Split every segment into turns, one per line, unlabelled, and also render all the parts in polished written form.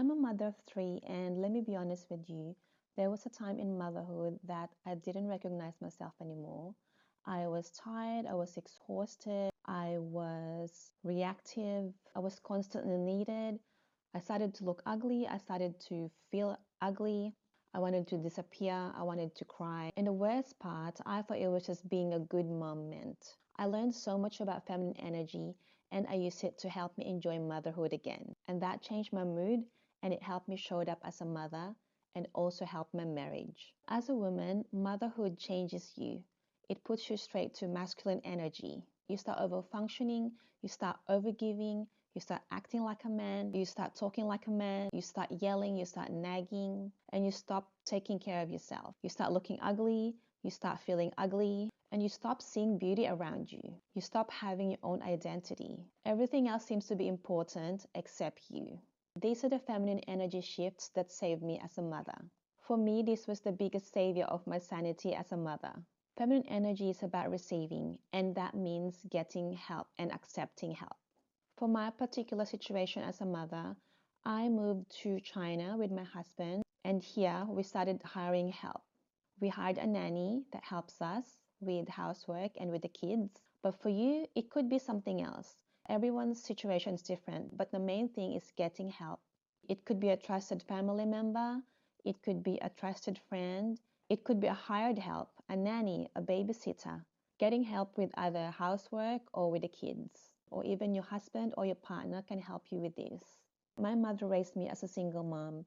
I'm a mother of three, and let me be honest with you, there was a time in motherhood that I didn't recognize myself anymore. I was tired, I was exhausted, I was reactive, I was constantly needed. I started to look ugly, I started to feel ugly. I wanted to disappear, I wanted to cry. And the worst part, I thought it was just being a good mom meant. I learned so much about feminine energy and I used it to help me enjoy motherhood again. And that changed my mood and it helped me show up as a mother and also helped my marriage. As a woman, motherhood changes you. It puts you straight to masculine energy. You start over functioning, you start overgiving, you start acting like a man, you start talking like a man, you start yelling, you start nagging, and you stop taking care of yourself. You start looking ugly, you start feeling ugly, and you stop seeing beauty around you. You stop having your own identity. Everything else seems to be important except you. These are the feminine energy shifts that saved me as a mother. For me, this was the biggest savior of my sanity as a mother. Feminine energy is about receiving, and that means getting help and accepting help. For my particular situation as a mother, I moved to China with my husband, and here we started hiring help. We hired a nanny that helps us with housework and with the kids. But for you, it could be something else. Everyone's situation is different, but the main thing is getting help. It could be a trusted family member, it could be a trusted friend, it could be a hired help, a nanny, a babysitter. Getting help with either housework or with the kids, or even your husband or your partner can help you with this. My mother raised me as a single mom,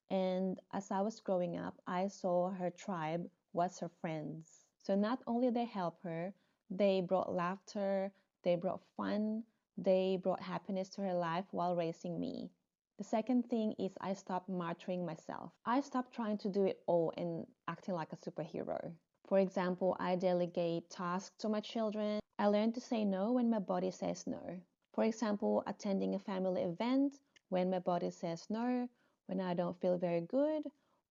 and as I was growing up, I saw her tribe was her friends. So not only they help her, they brought laughter, they brought fun, they brought happiness to her life while raising me. The second thing is I stopped martyring myself. I stopped trying to do it all and acting like a superhero. For example, I delegate tasks to my children. I learned to say no when my body says no. For example, attending a family event when my body says no, when I don't feel very good,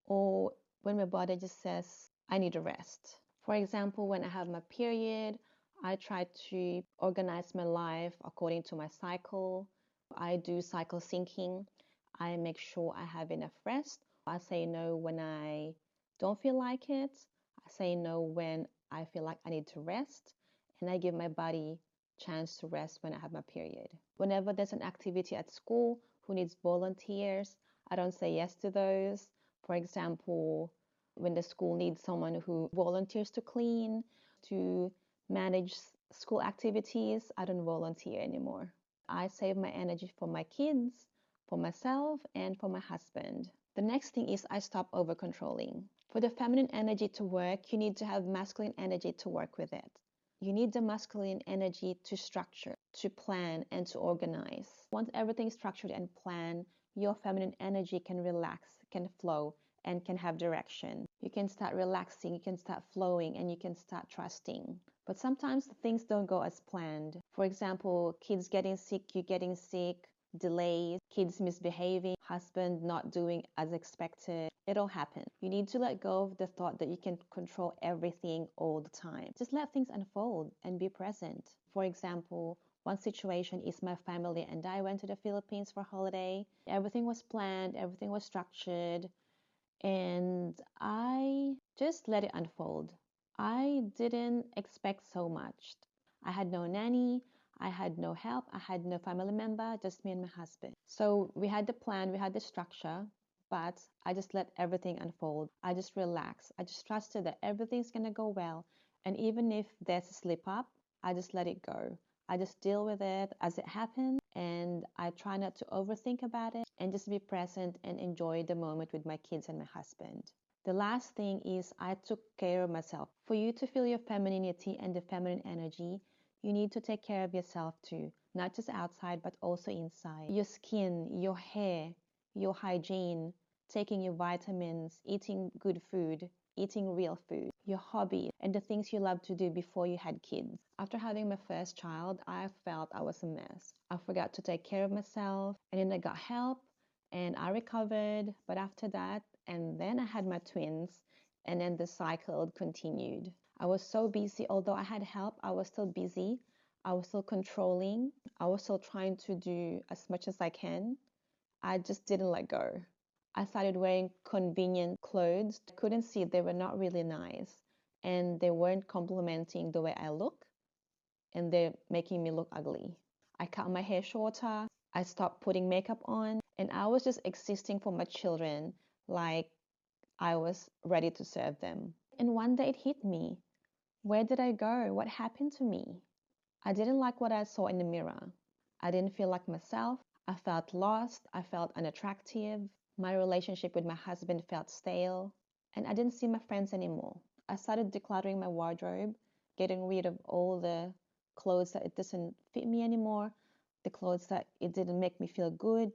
or when my body just says I need a rest. For example, when I have my period, I try to organize my life according to my cycle. I do cycle syncing. I make sure I have enough rest. I say no when I don't feel like it. I say no when I feel like I need to rest. And I give my body chance to rest when I have my period. Whenever there's an activity at school who needs volunteers, I don't say yes to those. For example, when the school needs someone who volunteers to clean, to manage school activities, I don't volunteer anymore. I save my energy for my kids, for myself, and for my husband. The next thing is I stop over controlling. For the feminine energy to work, you need to have masculine energy to work with it. You need the masculine energy to structure, to plan, and to organize. Once everything is structured and planned, your feminine energy can relax, can flow, and can have direction. You can start relaxing, you can start flowing, and you can start trusting. But sometimes things don't go as planned. For example, kids getting sick, you getting sick, delays, kids misbehaving, husband not doing as expected. It all happens. You need to let go of the thought that you can control everything all the time. Just let things unfold and be present. For example, one situation is my family and I went to the Philippines for holiday. Everything was planned, everything was structured, and I just let it unfold. I didn't expect so much. I had no nanny, I had no help, I had no family member, just me and my husband. So we had the plan, we had the structure, but I just let everything unfold. I just relaxed. I just trusted that everything's gonna go well. And even if there's a slip up, I just let it go. I just deal with it as it happens and I try not to overthink about it and just be present and enjoy the moment with my kids and my husband. The last thing is I took care of myself. For you to feel your femininity and the feminine energy, you need to take care of yourself too, not just outside but also inside. Your skin, your hair, your hygiene, taking your vitamins, eating good food, eating real food, your hobby, and the things you love to do before you had kids. After having my first child, I felt I was a mess. I forgot to take care of myself, and then I got help and I recovered. But after that, and then I had my twins, and then the cycle continued. I was so busy, although I had help, I was still busy. I was still controlling. I was still trying to do as much as I can. I just didn't let go. I started wearing convenient clothes. I couldn't see they were not really nice and they weren't complementing the way I look and they're making me look ugly. I cut my hair shorter. I stopped putting makeup on and I was just existing for my children like I was ready to serve them. And one day it hit me. Where did I go? What happened to me? I didn't like what I saw in the mirror. I didn't feel like myself. I felt lost. I felt unattractive. My relationship with my husband felt stale. And I didn't see my friends anymore. I started decluttering my wardrobe, getting rid of all the clothes that it doesn't fit me anymore, the clothes that it didn't make me feel good,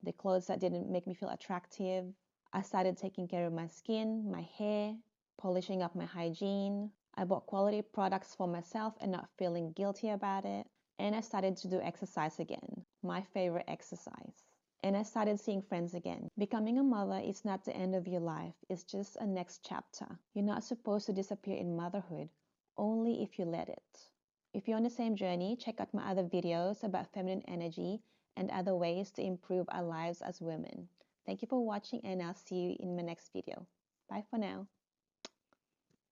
the clothes that didn't make me feel attractive. I started taking care of my skin, my hair, polishing up my hygiene. I bought quality products for myself and not feeling guilty about it. And I started to do exercise again, my favorite exercise. And I started seeing friends again. Becoming a mother is not the end of your life, it's just a next chapter. You're not supposed to disappear in motherhood, only if you let it. If you're on the same journey, check out my other videos about feminine energy and other ways to improve our lives as women. Thank you for watching and I'll see you in my next video. Bye for now.